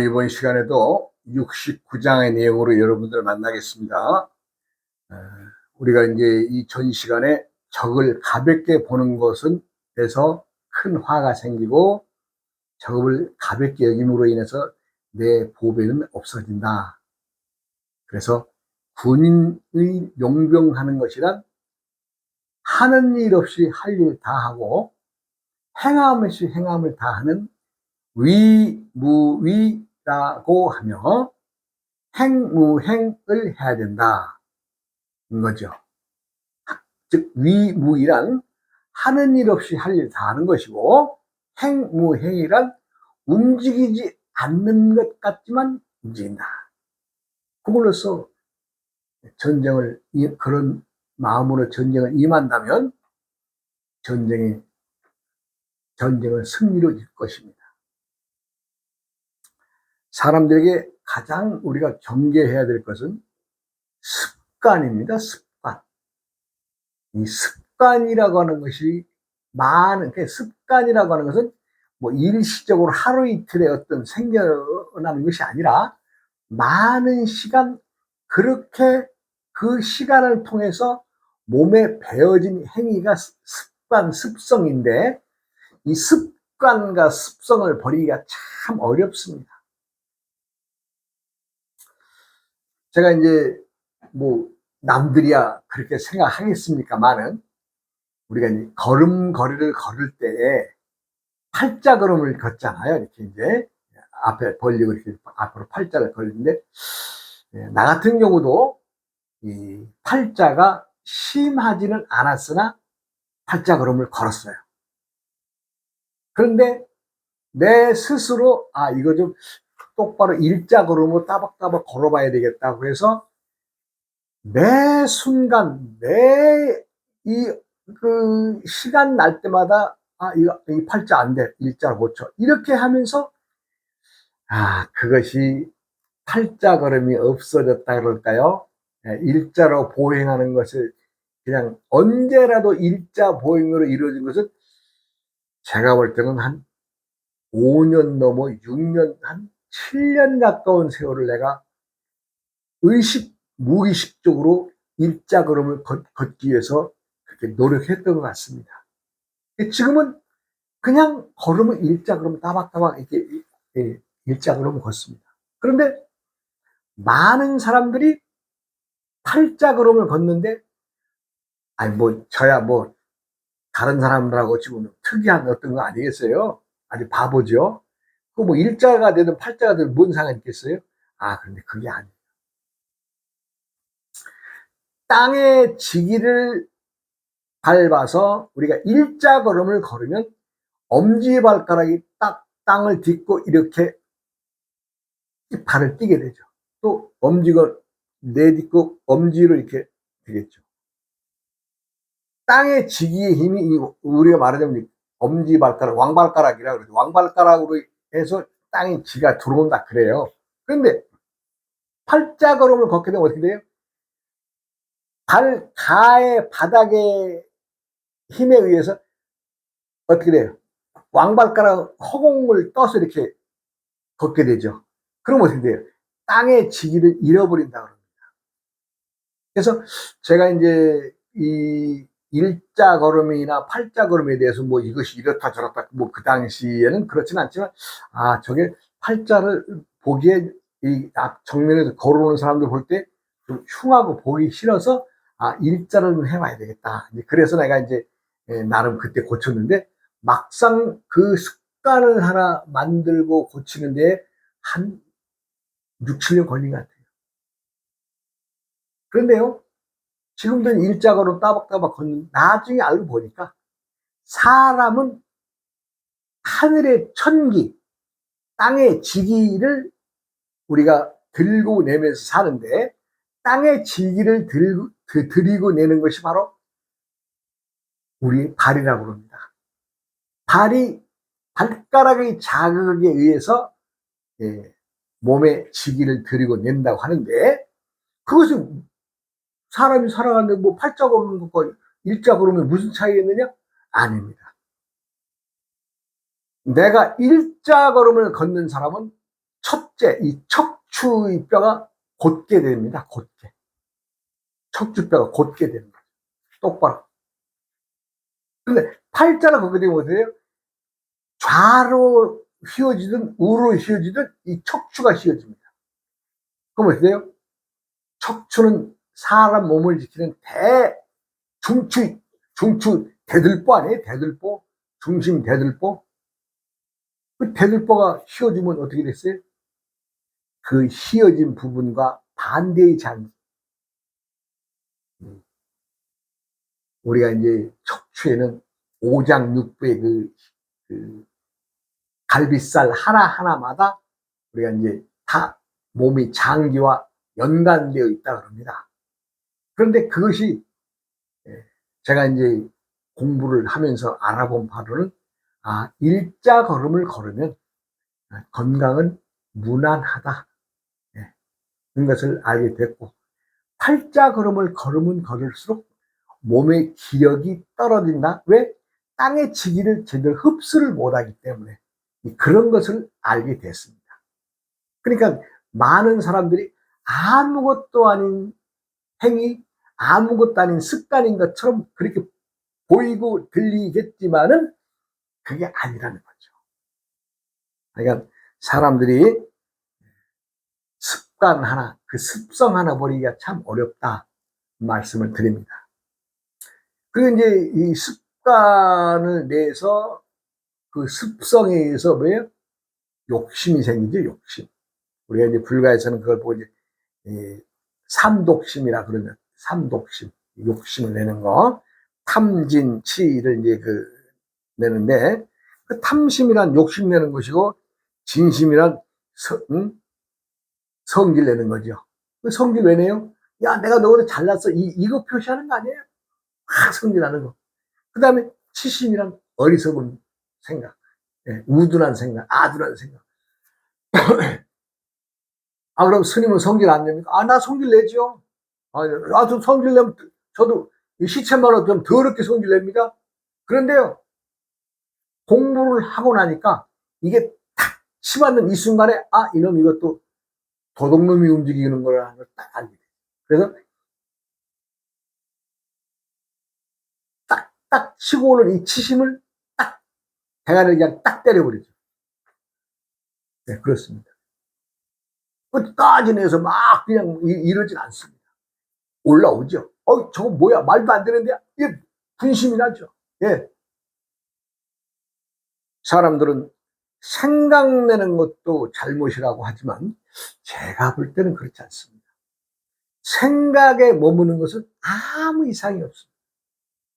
이번 시간에도 69장의 내용으로 여러분들 만나겠습니다. 에, 우리가 이제 이 전 시간에 적을 가볍게 보는 것은 에서 큰 화가 생기고 적을 가볍게 여김으로 인해서 내 보배는 없어진다. 그래서 군인의 용병하는 것이란 하는 일 없이 할 일 다 하고 행함 없이 행함을 다 하는 위무위라고 하며 행무행을 해야 된다. 인 거죠. 즉, 위무이란 하는 일 없이 할 일 다 하는 것이고, 행무행이란 움직이지 않는 것 같지만 움직인다. 그걸로써 그런 마음으로 전쟁을 임한다면 전쟁은 승리로 이길 것입니다. 사람들에게 가장 우리가 경계해야 될 것은 습관입니다. 습관. 이 습관이라고 하는 것이 습관이라고 하는 것은 뭐 일시적으로 하루 이틀에 어떤 생겨나는 것이 아니라 많은 시간 그렇게 그 시간을 통해서 몸에 배어진 행위가 습성인데 이 습관과 습성을 버리기가 참 어렵습니다. 제가 이제 뭐 남들이야 그렇게 생각하겠습니까만은 우리가 이제 걸음걸이를 걸을 때에 팔자걸음을 걷잖아요. 이렇게 이제 앞에 벌리고 이렇게 앞으로 팔자를 걸리는데 나 같은 경우도 이 팔자가 심하지는 않았으나 팔자걸음을 걸었어요. 그런데 내 스스로 이거 좀 똑바로 일자걸음으로 따박따박 걸어봐야 되겠다고 해서 매 순간 그 시간 날 때마다 이 팔자 안 돼. 일자로 고쳐. 이렇게 하면서 그것이 팔자 걸음이 없어졌다 그럴까요? 일자로 보행하는 것을 그냥 언제라도 일자 보행으로 이루어진 것은 제가 볼 때는 한 5년 넘어 6년, 한 7년 가까운 세월을 내가 무의식적으로 일자 걸음을 걷기 위해서 그렇게 노력했던 것 같습니다. 지금은 그냥 걸으면 일자 걸음 따박따박 이렇게 일자 걸음을 걷습니다. 그런데 많은 사람들이 팔자 걸음을 걷는데 저야 다른 사람들하고 지금 특이한 어떤 거 아니겠어요? 아주 바보죠. 그 일자가 되든 팔자가 되든 뭔 상관 있겠어요? 그런데 그게 아니에요. 땅의 지기를 밟아서 우리가 일자 걸음을 걸으면 엄지발가락이 딱 땅을 딛고 이렇게 발을 띄게 되죠. 또 엄지가 내딛고 엄지로 이렇게 되겠죠. 땅의 지기의 힘이 우리가 말하자면 엄지발가락, 왕발가락이라고 그러죠. 왕발가락으로 해서 땅에 지가 들어온다 그래요. 그런데 팔자걸음을 걷게 되면 어떻게 돼요? 가의 바닥의 힘에 의해서 어떻게 돼요? 왕발가락 허공을 떠서 이렇게 걷게 되죠. 그럼 어떻게 돼요? 땅의 지기를 잃어버린다 그럽니다. 그래서 제가 이제 이 일자 걸음이나 팔자 걸음에 대해서 이것이 이렇다 저렇다 그 당시에는 그렇지는 않지만 저게 팔자를 보기에 이 앞 정면에서 걸어오는 사람들 볼 때 좀 흉하고 보기 싫어서 일자를 좀 해봐야 되겠다. 그래서 내가 이제 나름 그때 고쳤는데 막상 그 습관을 하나 만들고 고치는데 한 6, 7년 걸린 것 같아요. 그런데요, 지금도 일자걸음 따박따박 걷는, 나중에 알고 보니까 사람은 하늘의 천기, 땅의 지기를 우리가 들고 내면서 사는데 땅의 지기를 들이고 내는 것이 바로 우리 발이라고 합니다. 발이 발가락의 자극에 의해서 몸의 지기를 들이고 낸다고 하는데 그것은 사람이 살아가는데 팔자 걸음는 것과 일자 걸음에 무슨 차이가 있느냐? 아닙니다. 내가 일자 걸음을 걷는 사람은 첫째, 이 척추의 뼈가 곧게 됩니다. 곧게. 척추뼈가 곧게 됩니다. 똑바로. 근데 팔자가 걷게 되면 어떻게 돼요? 좌로 휘어지든 우로 휘어지든 이 척추가 휘어집니다. 그럼 어떻게 돼요? 척추는 사람 몸을 지키는 중추 대들보 아니에요? 대들보? 중심 대들보? 그 대들보가 휘어지면 어떻게 됐어요? 그 휘어진 부분과 반대의 장기. 우리가 이제 척추에는 오장육부의 그 갈비살 하나하나마다 우리가 이제 다 몸이 장기와 연관되어 있다 그럽니다. 그런데 그것이 제가 이제 공부를 하면서 알아본 바로는 일자 걸음을 걸으면 건강은 무난하다. 그런 것을 알게 됐고, 팔자 걸음을 걸으면 걸을수록 몸의 기력이 떨어진다. 왜? 땅의 지기를 제대로 흡수를 못하기 때문에 그런 것을 알게 됐습니다. 그러니까 많은 사람들이 아무것도 아닌 행위, 아무것도 아닌 습관인 것처럼 그렇게 보이고 들리겠지만은 그게 아니라는 거죠. 그러니까 사람들이 습관 하나, 그 습성 하나 버리기가 참 어렵다 말씀을 드립니다. 그리고 이제 이 습관을 내서 그 습성에 의해서 뭐예요? 욕심이 생기죠, 욕심. 우리가 이제 불가에서는 그걸 보고 이제 삼독심이라 그러면 삼독심, 욕심을 내는 거, 탐진치를 이제 내는데 그 탐심이란 욕심 내는 것이고 진심이란 성질 내는 거죠. 그 성질 왜 내요? 야, 내가 너보다 잘났어. 이거 표시하는 거 아니에요? 성질하는 거. 그 다음에 치심이란 어리석은 생각, 우둔한 생각, 아둔한 생각. 그럼 스님은 성질 안 냅니까? 나 성질 내죠. 저 성질 내면 저도 시체만으로 좀 더럽게 성질 냅니다. 그런데요, 공부를 하고 나니까 이게 탁 치받는 이 순간에 이놈 이것도 도둑놈이 움직이는 거라는 걸 딱 알게 돼요. 그래서 딱 치고 오는 이 치심을 딱 대가를 그냥 딱 때려버리죠. 네, 그렇습니다. 끝까지 내서 막 그냥 이러진 않습니다. 올라오죠. 저거 뭐야? 말도 안 되는데? 이게 분심이 나죠. 예. 사람들은 생각내는 것도 잘못이라고 하지만 제가 볼 때는 그렇지 않습니다. 생각에 머무는 것은 아무 이상이 없습니다.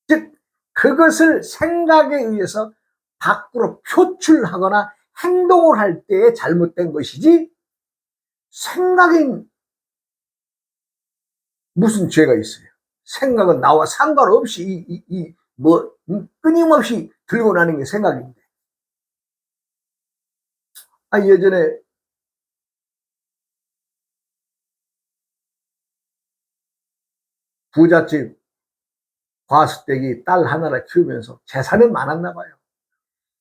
즉, 그것을 생각에 의해서 밖으로 표출하거나 행동을 할 때에 잘못된 것이지 생각엔 무슨 죄가 있어요? 생각은 나와 상관없이 끊임없이 들고 나는 게 생각인데. 예전에 부잣집 과수댁이 딸 하나를 키우면서 재산은 많았나 봐요.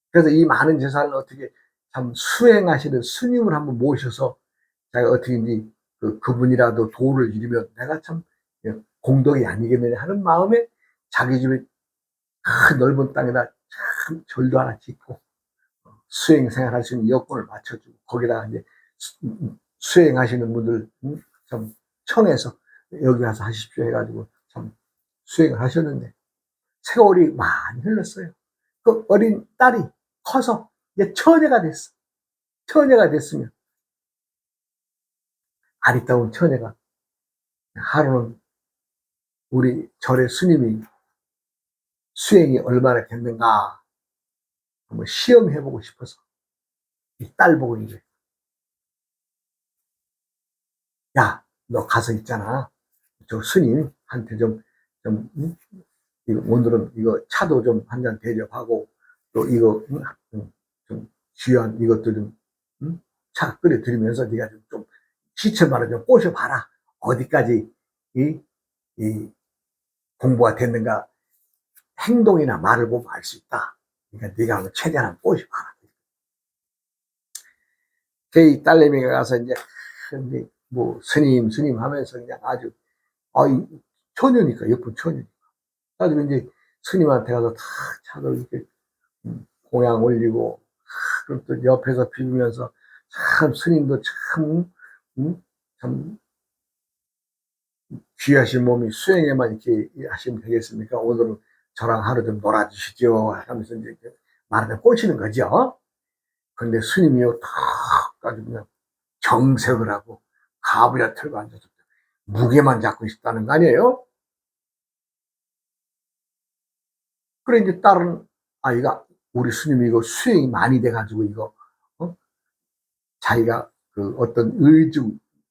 그래서 이 많은 재산을 어떻게 참 수행하시는 스님을 한번 모셔서 자기가 어떻게든지 그분이라도 도를 이루면 내가 참 공덕이 아니겠느냐 하는 마음에 자기 집에 큰 넓은 땅에다 참 절도 하나 짓고 수행 생활할 수 있는 여건을 맞춰주고 거기다가 이제 수행하시는 분들 좀 청해서 여기 와서 하십시오 해가지고 참 수행을 하셨는데 세월이 많이 흘렀어요. 그 어린 딸이 커서 이제 처녀가 됐어. 처녀가 됐으면 아리따운 처녀가 하루는 우리 절의 스님이 수행이 얼마나 됐는가 한번 시험해보고 싶어서 이 딸 보고 이래. 야, 너 가서 있잖아. 저 스님한테 오늘은 이거 차도 좀 한 잔 대접하고 또 이거 좀 귀한 이것도 좀 차 끓여 드리면서 네가 좀 시체말을 좀 꼬셔봐라. 어디까지 이 공부가 됐는가 행동이나 말을 보면 알 수 있다. 그러니까 네가 한번 최대한 꼬셔봐라. 걔 딸내미가 가서 이제 뭐 스님 하면서 그냥 아주 처녀니까 예쁜 처녀니까 아주 이제 스님한테 가서 다 차도 이렇게 공양 올리고 그리고 또 옆에서 비비면서 참 스님도 참 참 귀하신 몸이 수행에만 이렇게 하시면 되겠습니까? 오늘은 저랑 하루 좀 놀아주시죠 하면서 이제 말하면 꽂히는 거죠. 그런데 스님이요 탁 아주 그냥 정색을 하고 가부야 털고 앉아서 무게만 잡고 있었다는 거 아니에요? 그래 이제 다른 아이가 우리 스님이 이거 수행이 많이 돼가지고 이거 자기가 그 어떤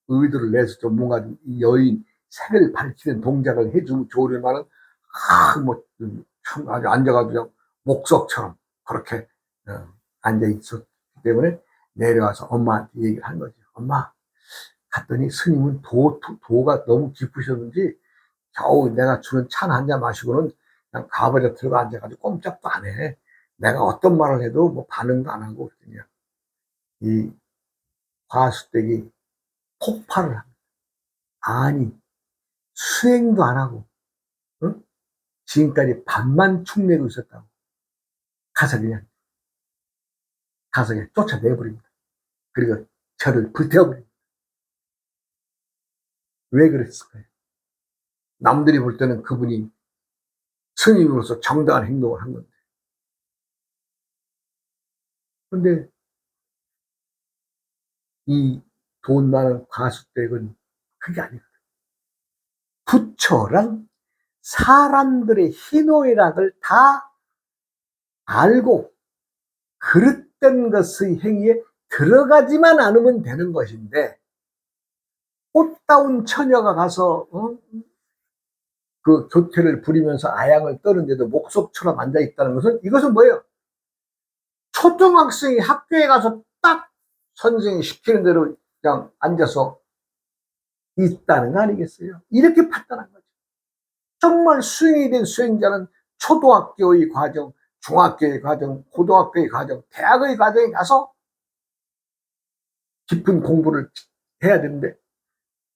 의도를 내서 좀 뭔가 여인 색을 밝히는 동작을 해주면 좋으려면은 뭐참 아주 앉아가지고 목석처럼 그렇게 앉아 있었기 때문에 내려와서 엄마한테 얘기를 한 거죠. 엄마 갔더니 스님은 도가 너무 깊으셨는지 겨우 내가 주는 차 한 잔 마시고는 그냥 가버려 들어가 앉아가지고 꼼짝도 안 해. 내가 어떤 말을 해도 뭐 반응도 안 하고 그냥 이 과수댁이 폭발을 합니다. 아니 수행도 안 하고 응? 지금까지 밥만 축내고 있었다고 가서 그냥 쫓아내버립니다. 그리고 저를 불태워버립니다. 왜 그랬을까요? 남들이 볼 때는 그분이 스님으로서 정당한 행동을 한 건데 근데 이 돈 많은 과수댁은 그게 아니거든. 부처랑 사람들의 희노애락을 다 알고 그릇된 것의 행위에 들어가지만 않으면 되는 것인데 꽃다운 처녀가 가서 그 교태를 부리면서 아양을 떠는데도 목석처럼 앉아있다는 것은 이것은 뭐예요? 초등학생이 학교에 가서 딱 선생이 시키는 대로 그냥 앉아서 있다는 거 아니겠어요? 이렇게 판단한 거죠. 정말 수행이 된 수행자는 초등학교의 과정, 중학교의 과정, 고등학교의 과정, 대학의 과정에 가서 깊은 공부를 해야 되는데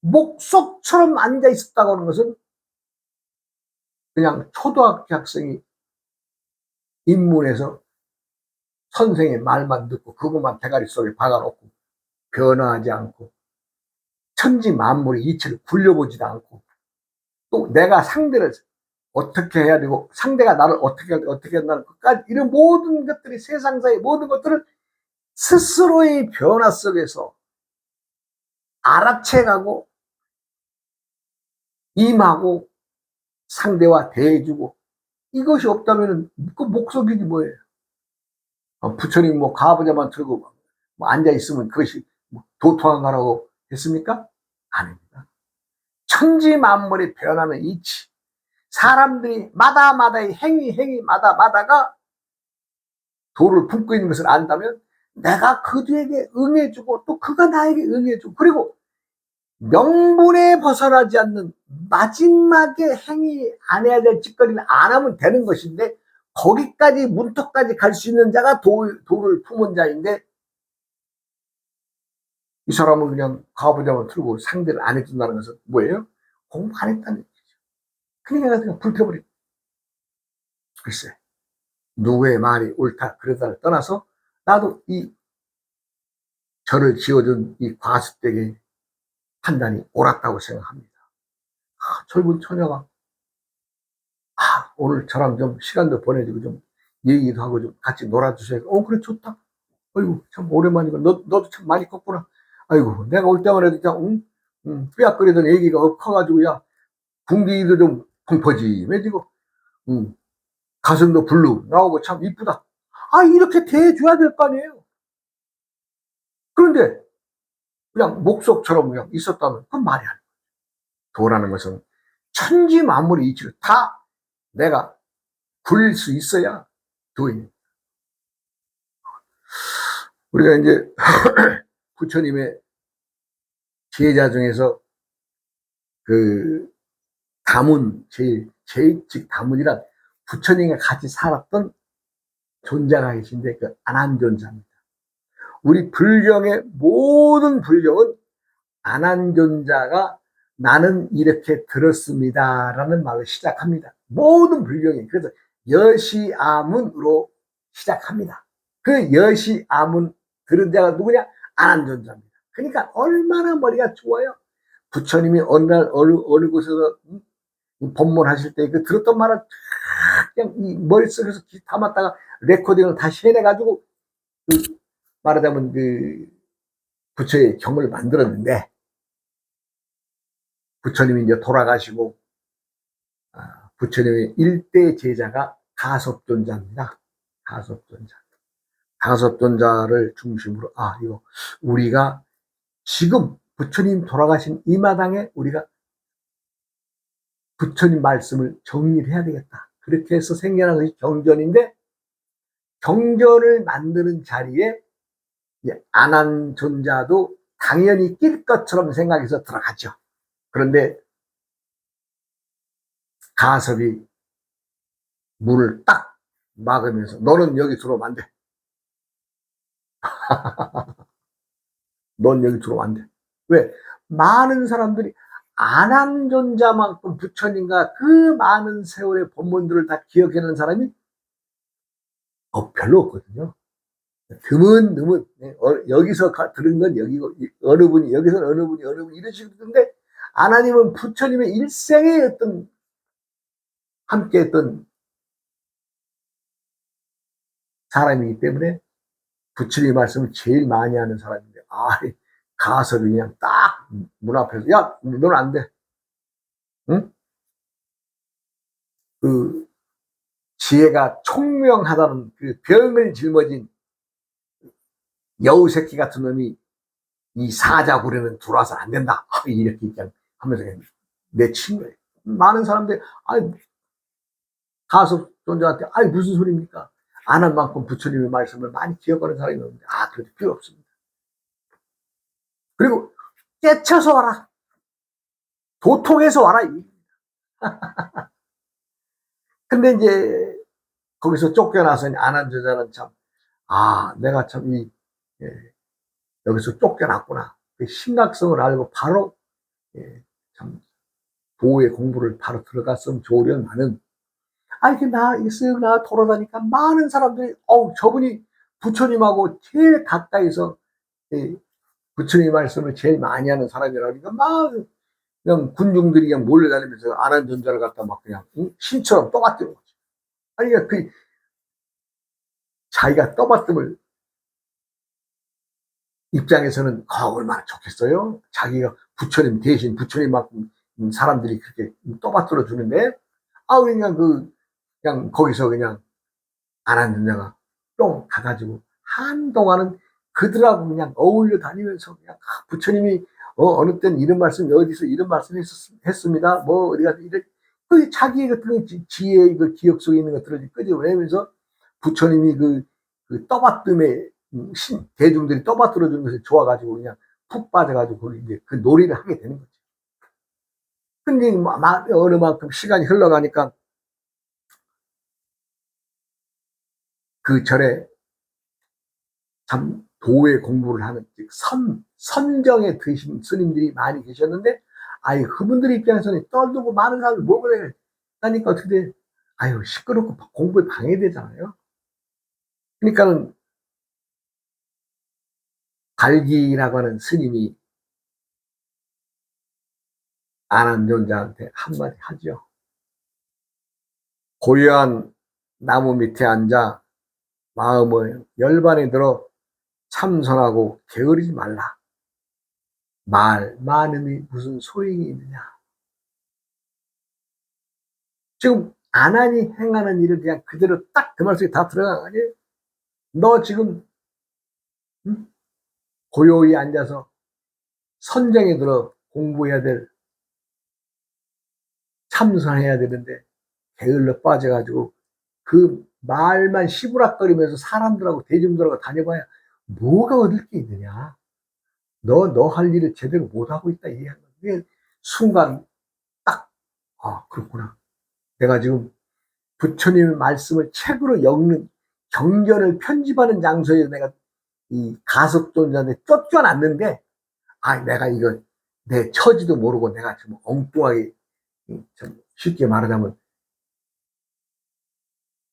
목석처럼 앉아 있었다고 하는 것은 그냥 초등학교 학생이 입문해서 선생의 말만 듣고 그것만 대가리 속에 박아놓고 변화하지 않고 천지 만물의 이치를 굴려보지도 않고 또 내가 상대를 어떻게 해야 되고 상대가 나를 어떻게 한다는 것까지 이런 모든 것들이 세상사의 모든 것들을 스스로의 변화 속에서 알아채가고 임하고 상대와 대해주고 이것이 없다면 그 목적이지 뭐예요. 부처님 뭐 가부좌만 들고 뭐 앉아있으면 그것이 도통한 거라고 했습니까? 아닙니다. 천지 만물의 변하는 이치 사람들이 마다마다의 행위마다가 도를 품고 있는 것을 안다면 내가 그들에게 응해주고 또 그가 나에게 응해주고 그리고 명분에 벗어나지 않는 마지막에 행위 안 해야 될 짓거리를 안 하면 되는 것인데 거기까지 문턱까지 갈 수 있는 자가 도를 품은 자인데 이 사람은 그냥 가부좌만 틀고 상대를 안 해준다는 것은 뭐예요? 공부 안 했다는 얘기죠. 그러니까 그냥 불태워버리고 글쎄 누구의 말이 옳다 그러다를 떠나서 나도 이 저를 지어준 이 과수댁의 판단이 옳았다고 생각합니다. 젊은 처녀가 오늘 저랑 좀 시간도 보내주고 좀 얘기도 하고 좀 같이 놀아주세요. 그래 좋다. 아이고 참 오랜만이고 너도 참 많이 컸구나. 아이고 내가 올 때만 해도 그냥 삐약거리던 애기가 커가지고 야 분기도 좀 펑퍼짐해지고 가슴도 불룩 나오고 참 이쁘다. 이렇게 대해줘야 될 거 아니에요. 그런데 그냥 목석처럼 그냥 있었다면 그건 말이 아니에요. 도라는 것은 천지 만물의 이치를 다 내가 굴릴 수 있어야 도입니다. 우리가 이제 부처님의 제자 중에서 그 다문 즉 다문이란 부처님과 같이 살았던 존재가 계신데 그 안한존자입니다. 우리 불경의 모든 불경은 안한존자가 나는 이렇게 들었습니다라는 말을 시작합니다. 모든 불경이. 그래서 여시아문으로 시작합니다. 그 여시아문 들은 자가 누구냐? 안한존자입니다. 그러니까 얼마나 머리가 좋아요. 부처님이 어느 날 어느 곳에서 법문하실 때 그 들었던 말을 그냥 이 머릿속에서 담았다가 레코딩을 다시 해내가지고 그 말하자면 그 부처의 경을 만들었는데, 부처님이 이제 돌아가시고 부처님의 일대 제자가 가섭존자입니다. 가섭존자. 가섭존자를 중심으로 이거 우리가 지금 부처님 돌아가신 이 마당에 우리가 부처님 말씀을 정리를 해야 되겠다. 그렇게 해서 생겨난 것이 경전인데, 경전을 만드는 자리에 안한존자도 당연히 낄 것처럼 생각해서 들어가죠. 그런데 가섭이 문을 딱 막으면서 너는 여기 들어오면 안 돼. 넌 여기 들어오면 안 돼. 왜? 많은 사람들이 안한존자만큼 부처님과 그 많은 세월의 법문들을 다 기억해내는 사람이 별로 없거든요. 드문드문 여기서 들은 건 여기고 어느 분이 여기서 어느 분이 이런 식으로 듣는데, 하나님은 부처님의 일생의 어떤 함께 했던 사람이기 때문에 부처님 말씀을 제일 많이 하는 사람인데, 가섭이 그냥 딱 문 앞에서 야, 넌 안 돼. 응? 그 지혜가 총명하다는 그 병을 짊어진 여우 새끼 같은 놈이 이 사자굴에는 들어와서 안 된다. 이렇게 그냥 하면서 내친 거예요. 많은 사람들이 가섭존자한테 무슨 소리입니까? 안 한 만큼 부처님의 말씀을 많이 기억하는 사람이 없는데 그래도 필요 없습니다. 그리고 깨쳐서 와라. 도통해서 와라. 근데 이제 거기서 쫓겨나서 안한존자는 참 내가 참 여기서 쫓겨났구나. 그 심각성을 알고 바로 참 도의 공부를 바로 들어갔으면 좋으련만은 이렇게 나 돌아다니까 많은 사람들이 저분이 부처님하고 제일 가까이서 부처님 말씀을 제일 많이 하는 사람이라니까 막 그냥 군중들이 그냥 몰려다니면서 안한존자를 갖다 막 그냥 신처럼 떠받드는 거지. 그러니까 그 자기가 떠받듦을 입장에서는 얼마나 좋겠어요. 자기가 부처님 대신 부처님만큼 사람들이 그렇게 떠받들어 주는데 그냥 거기서 그냥 안한존자가 똥 가가지고 한동안은 그들하고 그냥 어울려 다니면서 그냥 부처님이 어느 때는 이런 말씀, 어디서 이런 말씀 했습니다. 뭐 어디가 이런 그 자기의 같은 지혜의 그 기억 속에 있는 것들을 끄집어내면서 부처님이 그 떠받듦에 대중들이 떠받들어 주는 것에 좋아가지고 그냥 푹 빠져가지고 이제 그 놀이를 하게 되는 거죠. 근데 어느 만큼 시간이 흘러가니까 그 절에 참 도의 공부를 하는 선정에 드신 스님들이 많이 계셨는데, 그분들 입장에서는 떨두고 많은 사람을 모으래 하니까 어떻게 돼? 시끄럽고 공부에 방해되잖아요. 그러니까는 갈기라고 하는 스님이 안한존자한테 한마디 하죠. 고요한 나무 밑에 앉아 마음을 열반에 들어 참선하고 게으르지 말라. 말 많음이 무슨 소용이 있느냐. 지금 안한이 행하는 일을 그냥 그대로 딱 그 말씀에 다 들어간 거 아니에요? 너 지금 고요히 앉아서 선정에 들어 공부해야 될, 참선해야 되는데 게을러 빠져가지고 그 말만 시부락거리면서 사람들하고 대중들하고 다녀봐야 뭐가 얻을 게 있느냐. 너 할 일을 제대로 못하고 있다. 이게 순간 딱 그렇구나. 내가 지금 부처님의 말씀을 책으로 읽는 경전을 편집하는 장소에 내가 이 가석존자한테 쫓겨났는데, 내가 이거 내 처지도 모르고 내가 좀 엉뚱하게, 좀 쉽게 말하자면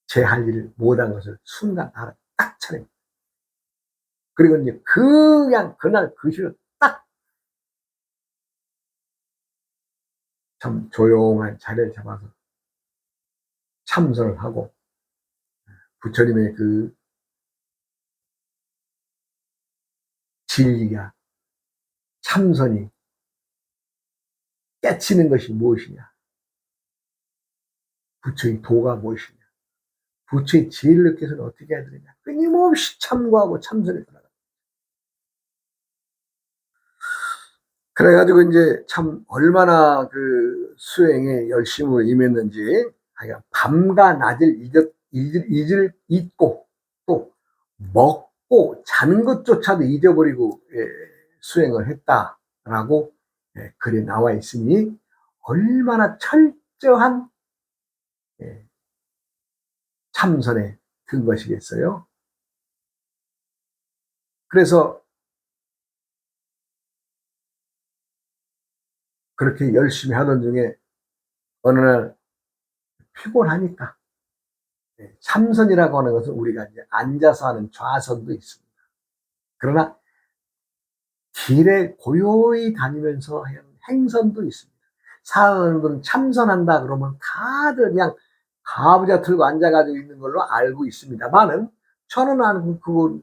제 할 일을 못한 것을 순간 딱 차려. 그리고 이제 그냥 그날 그 시를 딱 참 조용한 자리를 잡아서 참선을 하고, 부처님의 그 진리가, 참선이 깨치는 것이 무엇이냐, 부처의 도가 무엇이냐, 부처의 지혜를 느껴서는 어떻게 해야 되느냐, 끊임없이 참고하고 참선해 나가. 그래가지고 이제 참 얼마나 그 수행에 열심으로 임했는지, 밤과 낮을 잊고, 또 먹고 자는 것조차도 잊어버리고 수행을 했다라고 글에 나와 있으니, 얼마나 철저한 참선에 든 것이겠어요. 그래서 그렇게 열심히 하던 중에 어느 날 피곤하니까, 참선이라고 하는 것은 우리가 이제 앉아서 하는 좌선도 있습니다. 그러나 길에 고요히 다니면서 하는 행선도 있습니다. 사람들은 참선한다 그러면 다들 그냥 가부좌 틀고 앉아가지고 있는 걸로 알고 있습니다만은, 저는 그거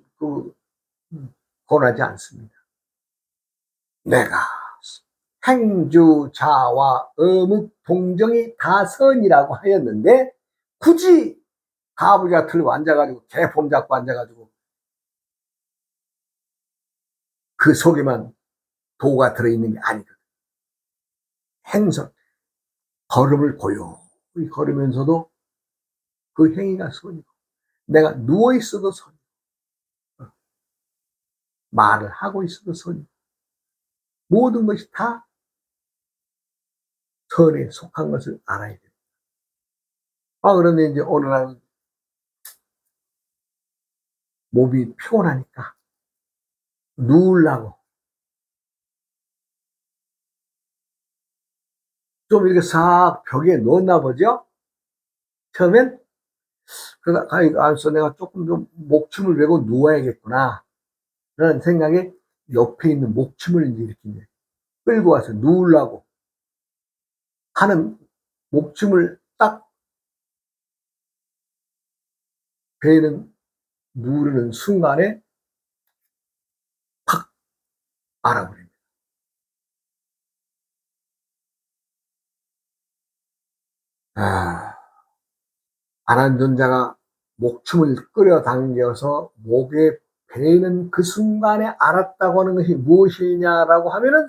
권하지 않습니다. 내가 행주, 자와, 어묵, 동정이 다 선이라고 하였는데, 굳이 가부좌 틀고 앉아가지고 개폼 잡고 앉아가지고 그 속에만 도가 들어있는 게 아니거든. 행선, 걸음을 고요히 걸으면서도 그 행위가 선이고, 내가 누워있어도 선이고, 말을 하고 있어도 선이고, 모든 것이 다 선에 속한 것을 알아야 됩니다. 그런데 이제 어느 날 몸이 피곤하니까 누우려고 좀 이렇게 싹 벽에 넣었나 보죠? 처음엔. 그러다, 알았어, 내가 조금 좀 목춤을 메고 누워야겠구나 라는 생각에 옆에 있는 목춤을 이제 이렇게 끌고 와서 누우려고 하는, 목춤을 딱 베는 누르는 순간에 팍 알아버립니다. 안한존자가 목춤을 끌어당겨서 목에 베는 그 순간에 알았다고 하는 것이 무엇이냐라고 하면은,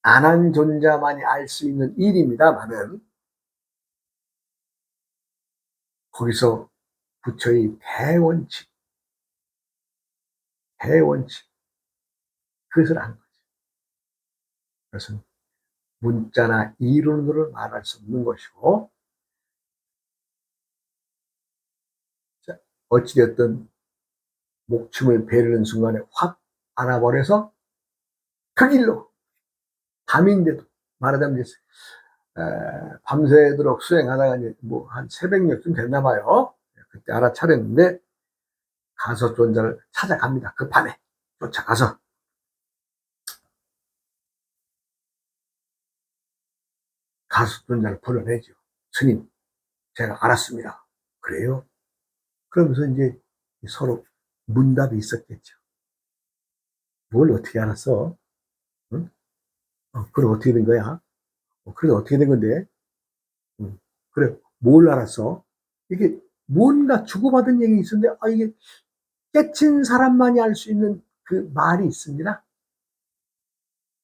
안한존자만이 알 수 있는 일입니다만은, 거기서 부처의 대원칙, 그것을 안 거지. 그것은 문자나 이론으로 말할 수 없는 것이고, 어찌되었든 목춤을 베르는 순간에 확 알아버려서 그 길로, 밤인데도 말하자면 이제 밤새도록 수행하다가 이제 뭐 한 새벽녘쯤 됐나 봐요. 그때 알아차렸는데 가서존자를 찾아갑니다. 그 밤에 쫓아가서 가서존자를 불러내죠. 스님, 제가 알았습니다. 그래요? 그러면서 이제 서로 문답이 있었겠죠. 뭘 어떻게 알았어? 응? 그래, 어떻게 된 거야? 그래, 어떻게 된 건데? 응. 그래, 뭘 알았어? 이게 뭔가 주고받은 얘기 있었는데, 이게 깨친 사람만이 알 수 있는 그 말이 있습니다.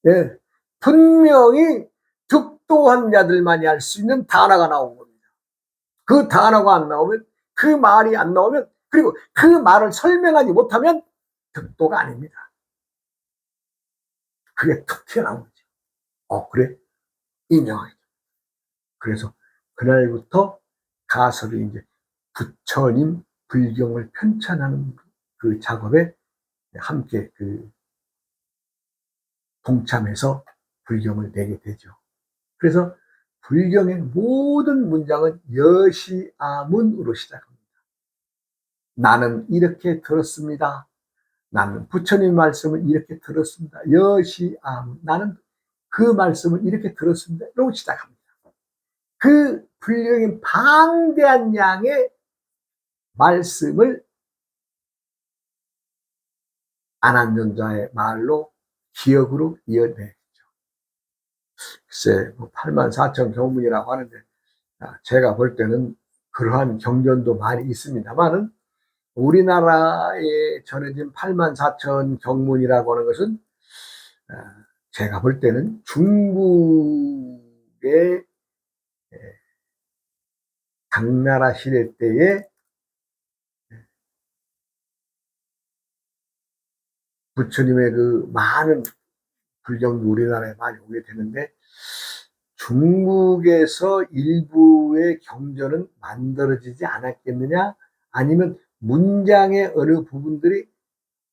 예. 분명히 득도한 자들만이 알 수 있는 단어가 나온 겁니다. 그 단어가 안 나오면, 그 말이 안 나오면, 그리고 그 말을 설명하지 못하면 득도가 아닙니다. 그게 툭 튀어나온 거죠. 그래? 인정하죠. 그래서 그날부터 가설이 이제 부처님 불경을 편찬하는 그 작업에 함께 동참해서 불경을 내게 되죠. 그래서 불경의 모든 문장은 여시아문으로 시작합니다. 나는 이렇게 들었습니다. 나는 부처님 말씀을 이렇게 들었습니다. 여시아문. 나는 그 말씀을 이렇게 들었습니다. 이러고 시작합니다. 그 불경의 방대한 양의 말씀을 안한전자의 말로 기억으로 이어내죠. 글쎄, 84,000 경문이라고 하는데, 제가 볼 때는 그러한 경전도 많이 있습니다만은, 우리나라에 전해진 84,000 경문이라고 하는 것은, 제가 볼 때는 중국의 당나라 시대 때에 부처님의 그 많은 불경도 우리나라에 많이 오게 되는데, 중국에서 일부의 경전은 만들어지지 않았겠느냐, 아니면 문장의 어느 부분들이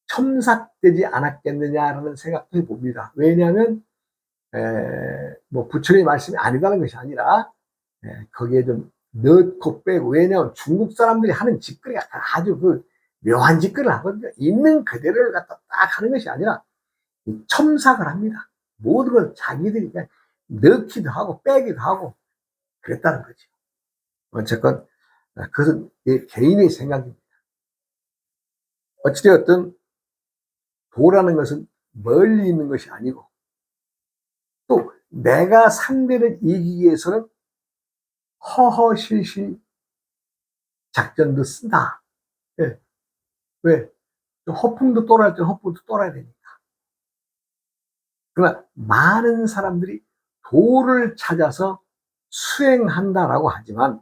첨삭되지 않았겠느냐라는 생각도 해봅니다. 왜냐하면 부처님의 말씀이 아니다는 것이 아니라 거기에 좀 넣고 빼고, 왜냐하면 중국 사람들이 하는 짓거리가 아주 묘한 짓거리를 하거든요. 있는 그대로를 갖다 딱 하는 것이 아니라 첨삭을 합니다. 모든 걸 자기들이 그냥 넣기도 하고 빼기도 하고 그랬다는 거죠. 어쨌건 그것은 개인의 생각입니다. 어찌되었든 도라는 것은 멀리 있는 것이 아니고, 또 내가 상대를 이기기 위해서는 허허실실 작전도 쓴다. 예. 왜? 허풍도 떨어야 때 허풍도 떨어야 되니까. 그러나 많은 사람들이 도를 찾아서 수행한다라고 하지만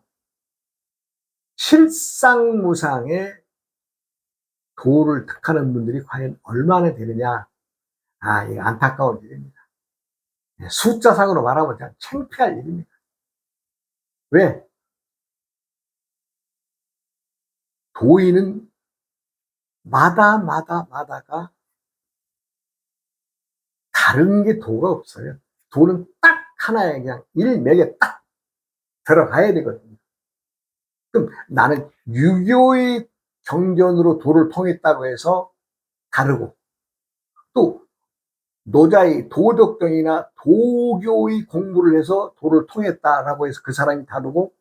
실상무상에 도를 택하는 분들이 과연 얼마나 되느냐. 이거 안타까운 일입니다. 숫자상으로 말하면 그냥 창피할 일입니다. 왜? 도인은 마다가 다른 게 도가 없어요. 도는 딱 하나에 그냥 일맥에 딱 들어가야 되거든요. 그럼 나는 유교의 경전으로 도를 통했다고 해서 다르고, 또 노자의 도덕경이나 도교의 공부를 해서 도를 통했다라고 해서 그 사람이 다르고,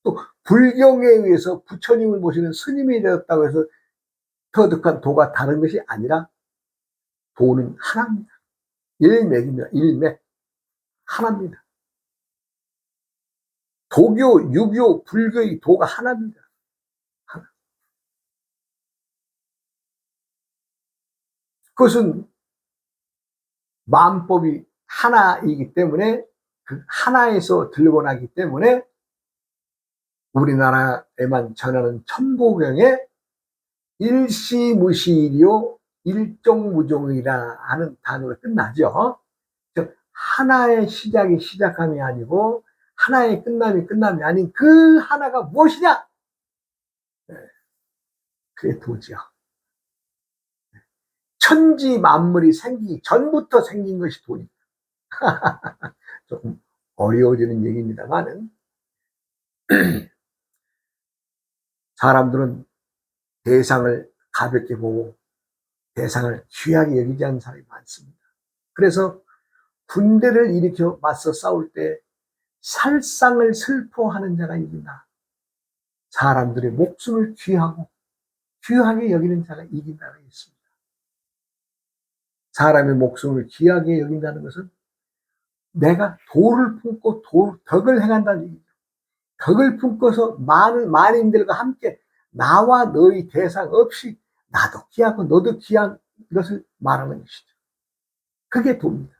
또 불경에 의해서 부처님을 모시는 스님이 되었다고 해서 터득한 도가 다른 것이 아니라 도는 하나입니다. 일맥입니다. 일맥. 하나입니다. 도교, 유교, 불교의 도가 하나입니다. 하나. 그것은 마음법이 하나이기 때문에, 그 하나에서 들고 나기 때문에 우리나라에만 전하는 천보경에 일시무시일이요 일종무종이라 하는 단어로 끝나죠. 즉 하나의 시작이 시작함이 아니고 하나의 끝남이 아닌 그 하나가 무엇이냐? 그게 도지요. 천지 만물이 생기기 전부터 생긴 것이 도입니다. 조금 어려워지는 얘기입니다만은 사람들은 대상을 가볍게 보고 대상을 귀하게 여기지 않는 사람이 많습니다. 그래서 군대를 일으켜 맞서 싸울 때 살상을 슬퍼하는 자가 이긴다. 사람들의 목숨을 귀하게 여기는 자가 이긴다고 했습니다. 사람의 목숨을 귀하게 여긴다는 것은 내가 도를 품고 덕을 행한다는 얘기죠. 덕을 품고서 많은 만인들과 함께 나와 너의 대상 없이 나도 귀하고 너도 귀한 것을 말하는 것이죠. 그게 도입니다.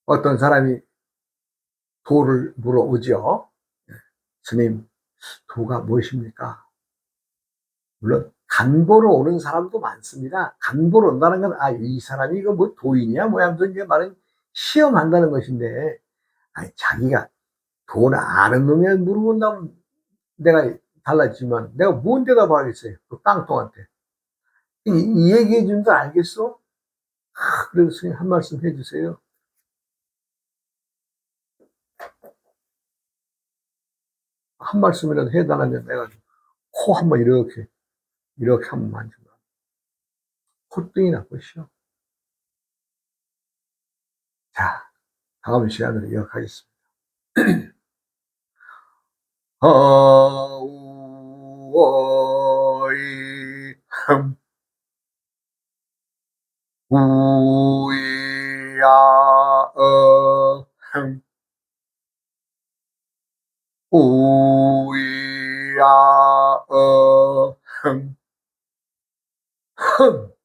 어떤 사람이 도를 물어오죠. 스님, 도가 무엇입니까? 물론 간보러 오는 사람도 많습니다. 간보러 온다는 건 이 사람이 이거 뭐 도인이야 뭐야 하면서 이제 말은 시험한다는 것인데, 자기가 돈 아는 놈이 물어본다면 내가 달라지만 내가 뭔 대답하겠어요, 그 깡통한테. 이 얘기해 준 거 알겠어? 그래서 선생님 한 말씀 해 주세요. 한 말씀이라도 해 달라면 내가 코 한번 이렇게 한번 만져봐. 콧등이 나쁘시오. 자, 다음 시간으로 이어가겠습니다. 아우어이 흠 우이야어흠 우이야어흠 흠